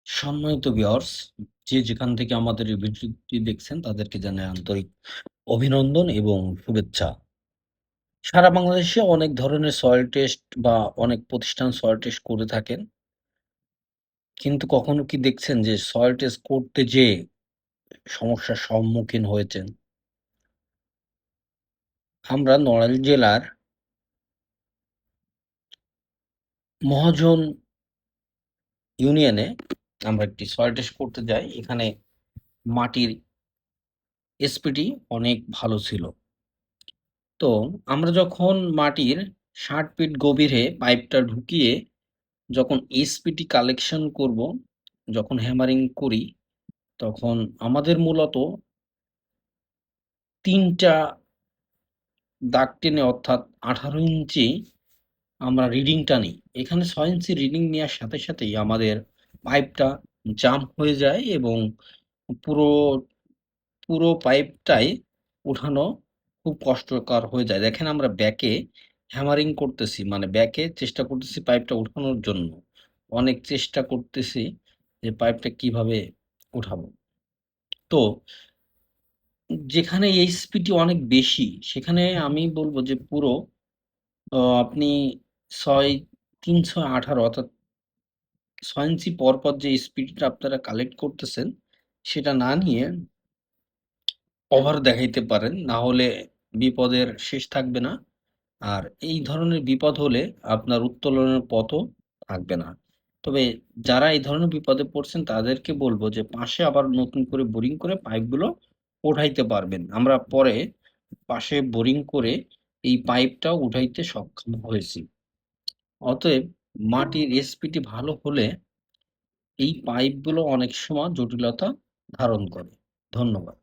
সম্মানিত ভিউয়ার্স, যে যেখান থেকে আমাদের এই ভিডিওটি দেখছেন তাদেরকে জানাই আন্তরিক অভিনন্দন এবং শুভেচ্ছা। সারা বাংলাদেশে অনেক ধরনের সয়েল টেস্ট বা অনেক প্রতিষ্ঠান সয়েল টেস্ট করে থাকেন। কিন্তু কখনো কি দেখছেন যে সয়েল টেস্ট করতে যেয়ে সমস্যার সম্মুখীন হয়েছেন? আমরা নড়াইল জেলার মহাজন ইউনিয়নে আমরা একটি সয়েল টেস্ট করতে যাই। এখানে মাটির এসপিটি অনেক ভালো ছিল। তো আমরা যখন মাটির ৬০ ফিট গভীরে পাইপটা ঢুকিয়ে যখন এসপিটি কালেকশন করব, যখন হ্যামারিং করি, তখন আমাদের মূলত ৩ টা দাগ টেনে অর্থাৎ ১৮ ইঞ্চি আমরা রিডিংটা নিই। এখানে ৬ ইঞ্চি রিডিং নেওয়ার সাথে সাথেই আমাদের পাইপটা জাম হয়ে যায় এবং পুরো পুরো পাইপটাই উঠানো খুব কষ্টকর হয়ে যায়। দেখেন আমরা ব্যাকে হ্যামারিং করতেছি, মানে ব্যাকে চেষ্টা করতেছি পাইপটা উঠানোর জন্য। অনেক চেষ্টা করতেছি যে পাইপটা কিভাবে উঠাবো। তো যেখানে এইচপিটি অনেক বেশি, সেখানে আমি বলব যে পুরো আপনি ৬ ৩ ৬ ১৮ অর্থাৎ ৬ ইঞ্চি পরপর যে স্পিডটা আপনারা কালেক্ট করতেছেন, সেটা না নিয়ে ওভার দেখাইতে পারেন। না হলে বিপদের শেষ থাকবে না। আর এই ধরনের বিপদ হলে আপনার উত্তোলনের পথও থাকবে না। তবে যারা এই ধরনের বিপদে পড়ছেন তাদেরকে বলব যে পাশে আবার নতুন করে বোরিং করে পাইপগুলো উঠাইতে পারবেন। আমরা পরে পাশে বোরিং করে এই পাইপটাও উঠাইতে সক্ষম হয়েছি। অতএব মাটির এসপিটি ভালো হলে এই পাইপগুলো অনেক সময় জটিলতা ধারণ করে। ধন্যবাদ।